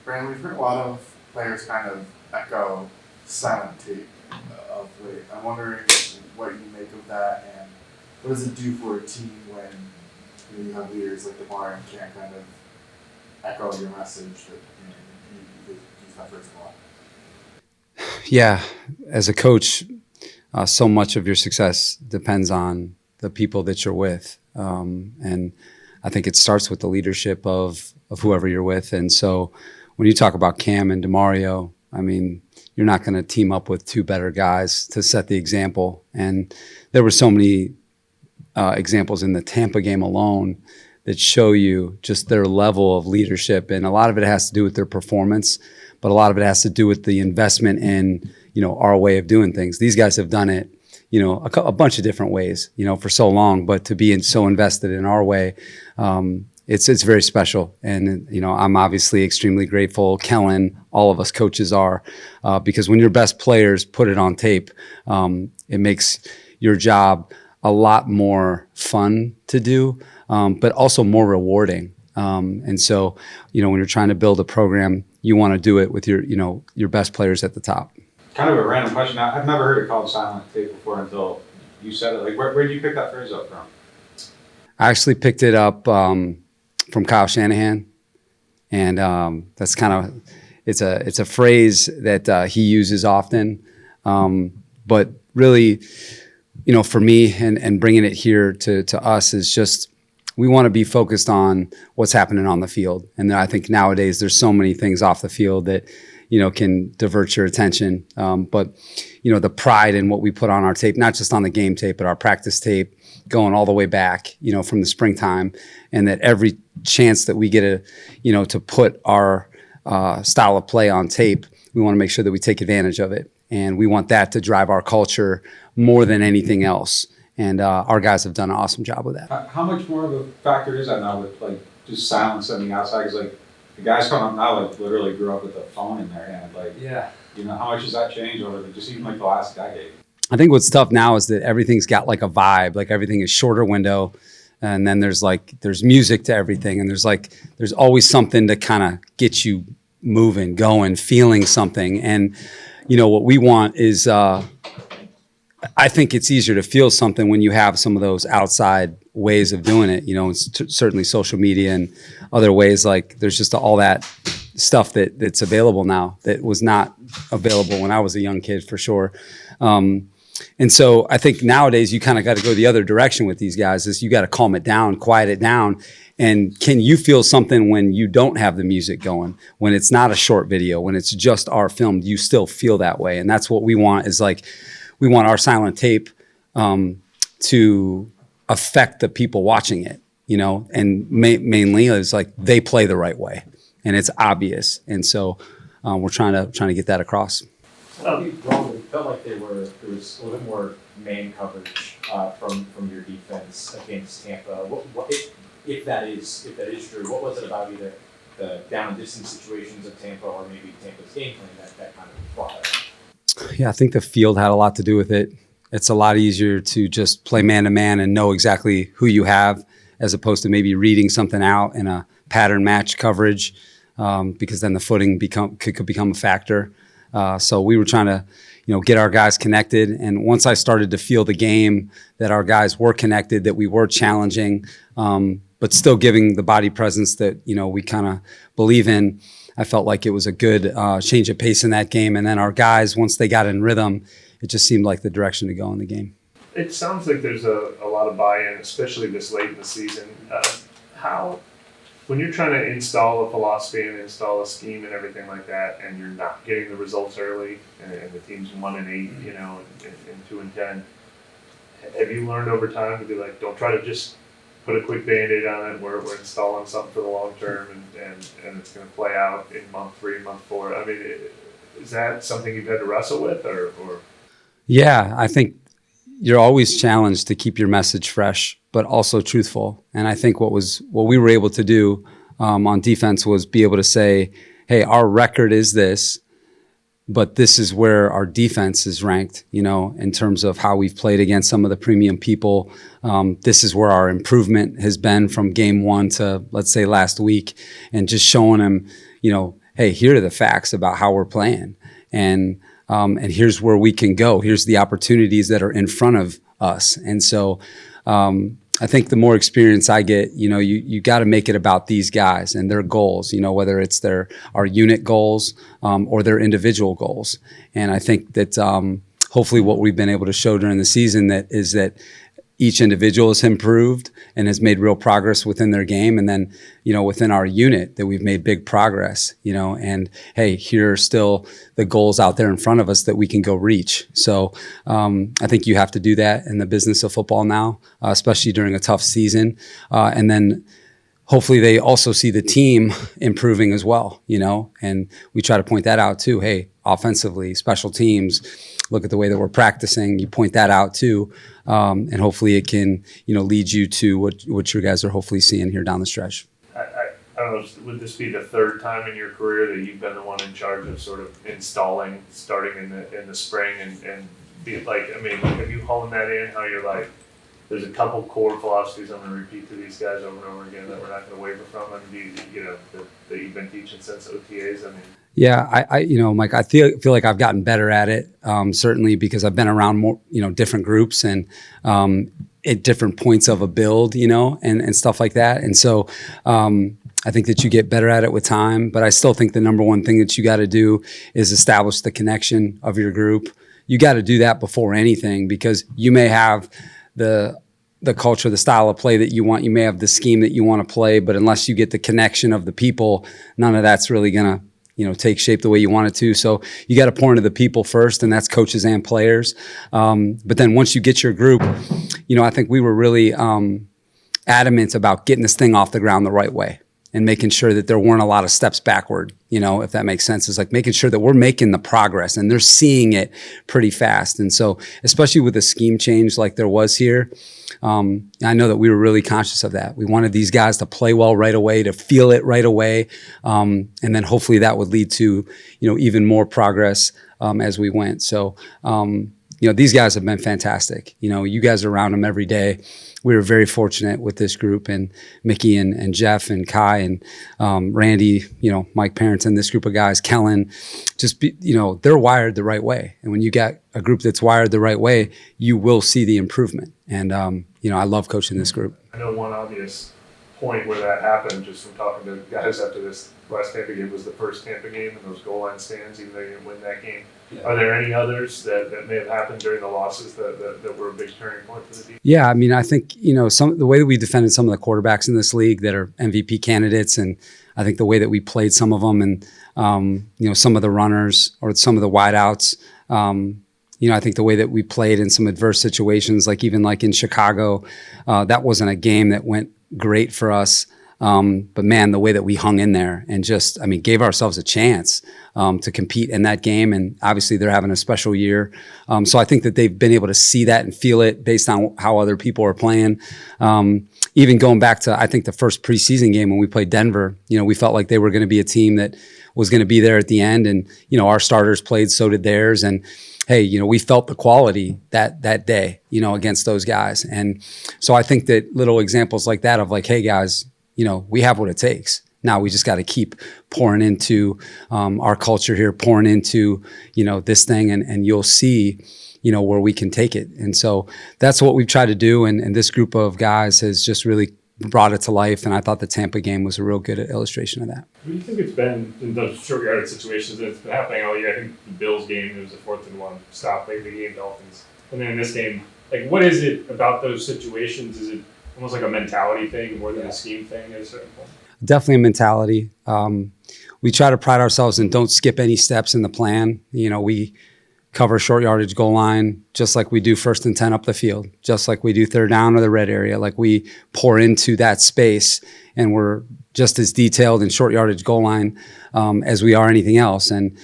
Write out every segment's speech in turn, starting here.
Brandon, we've heard a lot of players kind of echo silent tape of late. I'm wondering what you make of that, and what does it do for a team when you have leaders like DeMar and can't kind of echo your message that you use that phrase a lot? Yeah, as a coach, so much of your success depends on the people that you're with, and I think it starts with the leadership of whoever you're with. And so, when you talk about Cam and DeMario, I mean, you're not going to team up with two better guys to set the example. And there were so many examples in the Tampa game alone that show you just their level of leadership. And a lot of it has to do with their performance, but a lot of it has to do with the investment in, our way of doing things. These guys have done it, a bunch of different ways, for so long, but to be so invested in our way, it's very special. And, I'm obviously extremely grateful. Kellen, all of us coaches are, because when your best players put it on tape, it makes your job a lot more fun to do, but also more rewarding. And so, when you're trying to build a program, you want to do it with your best players at the top. Kind of a random question. I've never heard it called silent tape before until you said it. Like, where did you pick that phrase up from? I actually picked it up from Kyle Shanahan, and that's kind of it's a phrase that he uses often, but really, for me and bringing it here to us is just we want to be focused on what's happening on the field, and I think nowadays there's so many things off the field that can divert your attention, but the pride in what we put on our tape, not just on the game tape, but our practice tape, going all the way back, from the springtime, and that every chance that we get to put our style of play on tape, we want to make sure that we take advantage of it. And we want that to drive our culture more than anything else. And our guys have done an awesome job with that. How much more of a factor is that now with just silence on the outside? Because the guys coming up now literally grew up with a phone in their hand. Yeah. How much has that changed over just even the last decade? I think what's tough now is that everything's got a vibe, everything is shorter window, and then there's music to everything, and there's always something to kind of get you moving, going, feeling something. And what we want is I think it's easier to feel something when you have some of those outside ways of doing it. Certainly social media and other ways, there's just all that stuff that's available now that was not available when I was a young kid, for sure. And so I think nowadays you kind of got to go the other direction with these guys. Is you got to calm it down, quiet it down. And can you feel something when you don't have the music going, when it's not a short video, when it's just our film? Do you still feel that way? And that's what we want is we want our silent tape to affect the people watching it, and mainly it's they play the right way and it's obvious. And so we're trying to get that across. It felt like there was a little bit more man coverage from your defense against Tampa. What if that is true? What was it about either the down and distance situations of Tampa or maybe Tampa's game plan that kind of brought that up? Yeah, I think the field had a lot to do with it. It's a lot easier to just play man to man and know exactly who you have, as opposed to maybe reading something out in a pattern match coverage, because then the footing could become a factor. So we were trying to, get our guys connected. And once I started to feel the game, that our guys were connected, that we were challenging, but still giving the body presence that, we kind of believe in, I felt like it was a good change of pace in that game. And then our guys, once they got in rhythm, it just seemed like the direction to go in the game. It sounds like there's a lot of buy-in, especially this late in the season. When you're trying to install a philosophy and install a scheme and everything like that, and you're not getting the results early, and the team's 1-8, and 2-10, have you learned over time to be don't try to just put a quick Band-Aid on it? We're installing something for the long term, and it's going to play out in month 3, month 4. I mean, is that something you've had to wrestle with, or? Yeah, I think you're always challenged to keep your message fresh, but also truthful. And I think what we were able to do on defense was be able to say, hey, our record is this, but this is where our defense is ranked, in terms of how we've played against some of the premium people. This is where our improvement has been from game 1 to, let's say, last week, and just showing them, hey, here are the facts about how we're playing, and here's where we can go. Here's the opportunities that are in front of us. And so I think the more experience I get, you got to make it about these guys and their goals, whether it's our unit goals or their individual goals. And I think that hopefully what we've been able to show during the season is that each individual has improved and has made real progress within their game. And then, within our unit that we've made big progress, and hey, here are still the goals out there in front of us that we can go reach. So I think you have to do that in the business of football now, especially during a tough season. And then hopefully they also see the team improving as well, and we try to point that out too. Hey, offensively, special teams, look at the way that we're practicing. You point that out too. And hopefully it can, lead you to what you guys are hopefully seeing here down the stretch. I don't know, would this be the third time in your career that you've been the one in charge of sort of installing, starting in the spring and be like, have you honed that in, how you're like, there's a couple core philosophies I'm going to repeat to these guys over and over again that we're not going to waver from, and that you've been teaching since OTAs? Yeah, I Mike, I feel like I've gotten better at it, certainly because I've been around more, different groups and at different points of a build, and stuff like that. And so I think that you get better at it with time, but I still think the number one thing that you got to do is establish the connection of your group. You got to do that before anything, because you may have the culture, the style of play that you want. You may have the scheme that you want to play, but unless you get the connection of the people, none of that's really going to take shape the way you want it to. So you got to pour into the people first, and that's coaches and players. But then once you get your group, I think we were really adamant about getting this thing off the ground the right way and making sure that there weren't a lot of steps backward, if that makes sense. It's like making sure that we're making the progress and they're seeing it pretty fast. And so, especially with a scheme change like there was here, I know that we were really conscious of that. We wanted these guys to play well right away, to feel it right away. And then hopefully that would lead to, even more progress as we went. So, these guys have been fantastic. You guys are around them every day. We were very fortunate with this group, and Mickey and Jeff and Kai and Randy, Mike Parents and this group of guys, Kellen, they're wired the right way. And when you got a group that's wired the right way, you will see the improvement. And, I love coaching this group. I know one obvious point where that happened, just from talking to guys after this last Tampa game, was the first Tampa game and those goal line stands, even though you didn't win that game. Yeah. Are there any others that may have happened during the losses that were a big turning point for the team? Yeah, I think, the way that we defended some of the quarterbacks in this league that are MVP candidates, and I think the way that we played some of them, and, some of the runners or some of the wideouts, I think the way that we played in some adverse situations, like even like in Chicago, that wasn't a game that went great for us. But man, the way that we hung in there and gave ourselves a chance to compete in that game. And obviously they're having a special year. So I think that they've been able to see that and feel it based on how other people are playing. Even going back to, I think, the first preseason game when we played Denver, we felt like they were going to be a team that was going to be there at the end. And, our starters played, so did theirs. And hey, we felt the quality that day, against those guys. And so I think that little examples like that of like, hey guys, we have what it takes. Now we just got to keep pouring into our culture here, pouring into, this thing, and you'll see, where we can take it. And so that's what we've tried to do. And this group of guys has just really brought it to life. And I thought the Tampa game was a real good illustration of that. What do you think it's been in those short yardage situations that it's been happening all year? I think the Bills game, there was a 4th and 1 stop late in the game, Dolphins. And then in this game, like, what is it about those situations? Is it almost like a mentality thing more than a scheme thing at a certain point? Definitely a mentality. We try to pride ourselves in don't skip any steps in the plan. We cover short yardage goal line just like we do 1st and 10 up the field, just like we do 3rd down or the red area. Like we pour into that space, and we're just as detailed in short yardage goal line as we are anything else. And,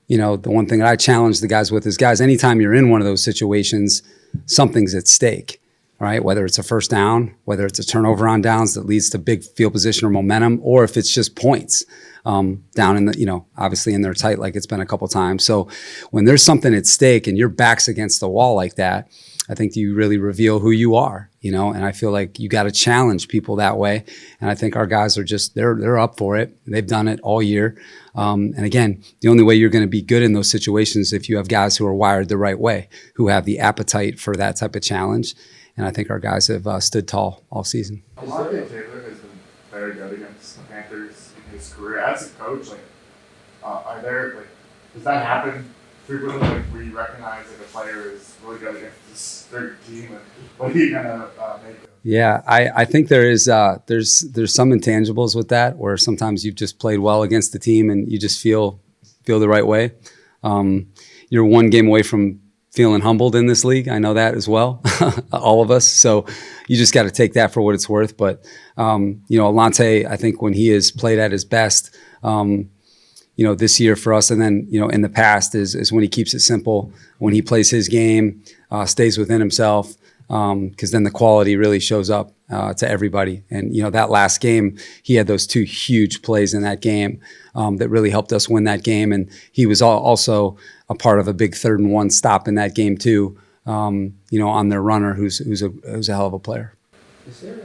the one thing that I challenge the guys with is, guys, anytime you're in one of those situations, something's at stake. Right? Whether it's a 1st down, whether it's a turnover on downs that leads to big field position or momentum, or if it's just points down in the, obviously in there tight like it's been a couple times. So when there's something at stake and your back's against the wall like that, I think you really reveal who you are, and I feel like you got to challenge people that way. And I think our guys are just, they're up for it. They've done it all year. And again, the only way you're going to be good in those situations is if you have guys who are wired the right way, who have the appetite for that type of challenge. And I think our guys have stood tall all season. Monte Taylor has been very good against the Panthers in his career. As a coach, does that happen frequently, where you recognize that a player is really good against this certain team, and what are you gonna make of it? Yeah, I think there's some intangibles with that, where sometimes you've just played well against the team and you just feel the right way. You're one game away from feeling humbled in this league. I know that as well, all of us. So you just got to take that for what it's worth. But, Alante, I think when he has played at his best, this year for us, and then, in the past is when he keeps it simple, when he plays his game, stays within himself, because then the quality really shows up to everybody. And, that last game, he had those two huge plays in that game that really helped us win that game. And he was also a part of a big 3rd and 1 stop in that game too, on their runner who's a hell of a player. Is there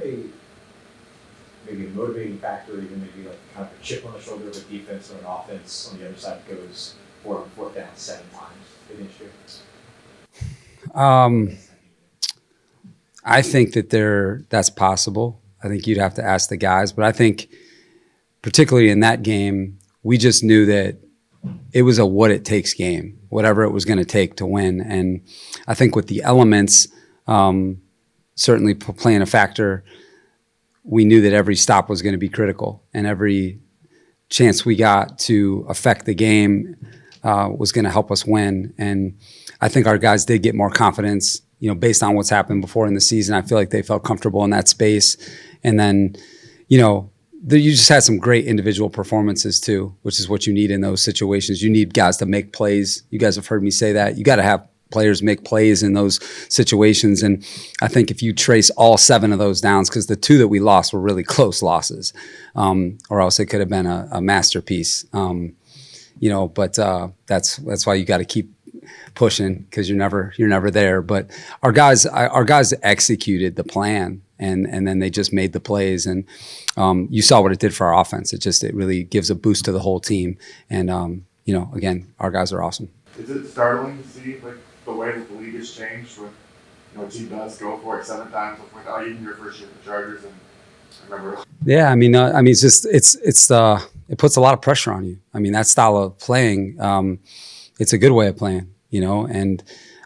maybe a motivating factor, or even maybe like kind of a chip on the shoulder of a defense or an offense on the other side goes 4th down 7 times against you? I think that's possible. I think you'd have to ask the guys, but I think particularly in that game, we just knew that it was a what it takes game, whatever it was going to take to win. And I think with the elements certainly playing a factor, we knew that every stop was going to be critical, and every chance we got to affect the game was going to help us win. And I think our guys did get more confidence, based on what's happened before in the season. I feel like they felt comfortable in that space. And then, you just had some great individual performances too, which is what you need in those situations. You need guys to make plays. You guys have heard me say that. You got to have players make plays in those situations. And I think if you trace all 7 of those downs, because the 2 that we lost were really close losses, or else it could have been a masterpiece. But that's why you got to keep pushing, because you're never there. But our guys executed the plan, and then they just made the plays, and you saw what it did for our offense. It really gives a boost to the whole team. And again, our guys are awesome. Is it startling to see the way that the league has changed when a team does go for it 7 times without even your first year with the Chargers? And I remember. Yeah, it's just it puts a lot of pressure on you. That style of playing, it's a good way of playing, and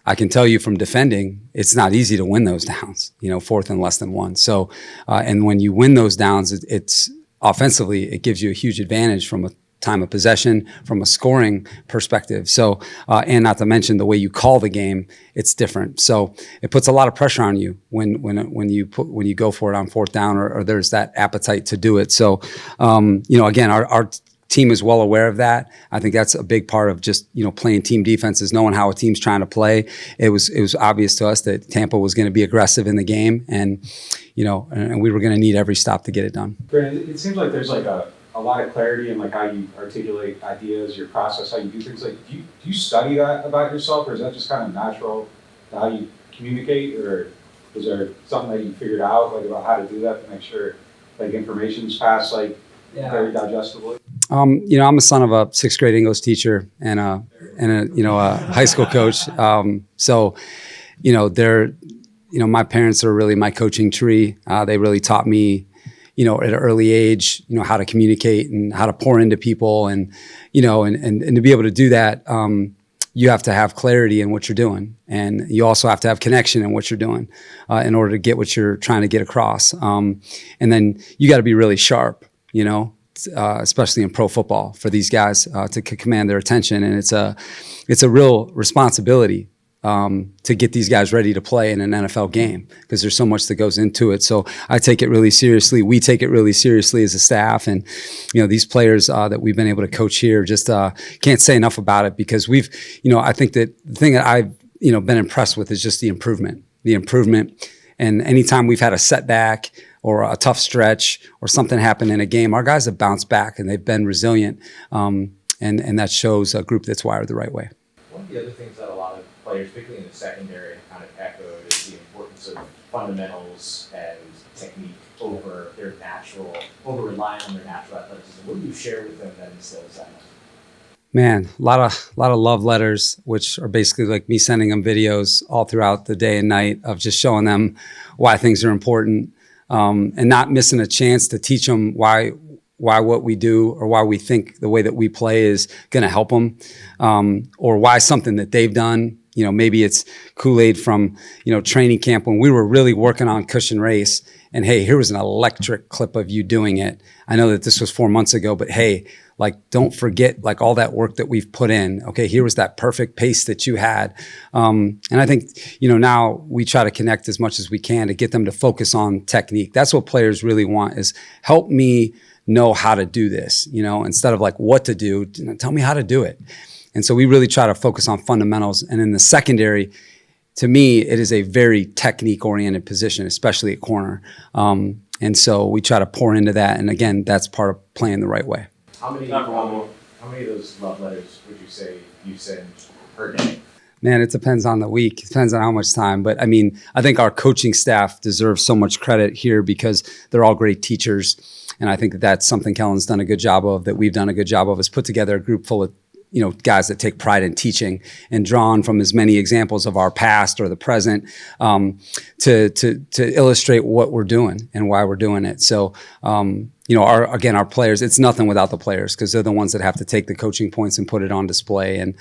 I can tell you from defending, it's not easy to win those downs, 4th and less than 1. So, and when you win those downs, it's offensively, it gives you a huge advantage from a time of possession, from a scoring perspective. So, and not to mention the way you call the game, it's different. So it puts a lot of pressure on you when you go for it on 4th down, or there's that appetite to do it. So, again, our team is well aware of that. I think that's a big part of just, playing team defenses, knowing how a team's trying to play. It was obvious to us that Tampa was going to be aggressive in the game, and we were going to need every stop to get it done. Brandon, it seems like there's a lot of clarity in how you articulate ideas, your process, how you do things. Do you study that about yourself, or is that just kind of natural to how you communicate, or is there something that you figured out about how to do that to make sure information's passed very digestibly? I'm a son of a 6th grade English teacher and a high school coach. My parents are really my coaching tree. They really taught me, at an early age, how to communicate and how to pour into people, and to be able to do that, you have to have clarity in what you're doing, and you also have to have connection in what you're doing in order to get what you're trying to get across. And then you got to be really sharp, especially in pro football, for these guys to command their attention. And it's a real responsibility to get these guys ready to play in an NFL game, because there's so much that goes into it. So I take it really seriously. We take it really seriously as a staff. And, these players that we've been able to coach here, just can't say enough about it, because I think that the thing that I've, been impressed with is just the improvement. And anytime we've had a setback or a tough stretch or something happened in a game, our guys have bounced back and they've been resilient. And that shows a group that's wired the right way. One of the other things that a lot of players, particularly in the secondary, kind of echoed fundamentals and technique over relying on their natural athleticism? What do you share with them that instills that? Man, a lot of love letters, which are basically like me sending them videos all throughout the day and night of just showing them why things are important, and not missing a chance to teach them why what we do or why we think the way that we play is going to help them, or why something that they've done. You know, maybe it's Kool-Aid from, training camp when we were really working on cushion race. And hey, here was an electric clip of you doing it. I know that this was 4 months ago, but hey, like, don't forget like all that work that we've put in. Okay, here was that perfect pace that you had. And I think, now we try to connect as much as we can to get them to focus on technique. That's what players really want, is help me know how to do this, instead of like what to do, tell me how to do it. And so we really try to focus on fundamentals. And in the secondary, to me, it is a very technique-oriented position, especially at corner. And so we try to pour into that. And again, that's part of playing the right way. How many of those love letters would you say you send per day? Man, it depends on the week. It depends on how much time. But I mean, I think our coaching staff deserves so much credit here because they're all great teachers. And I think that that's something Kellen's done a good job of, that we've done a good job of, is put together a group full of guys that take pride in teaching and drawn from as many examples of our past or the present, to illustrate what we're doing and why we're doing it. So, our players, it's nothing without the players, because they're the ones that have to take the coaching points and put it on display. And,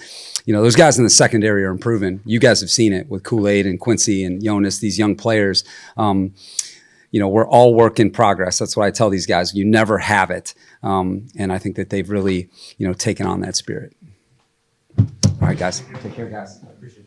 those guys in the secondary are improving. You guys have seen it with Kool-Aid and Quincy and Jonas, these young players. We're all work in progress. That's what I tell these guys. You never have it. And I think that they've really, taken on that spirit. All right, guys. Take care, guys. I appreciate it.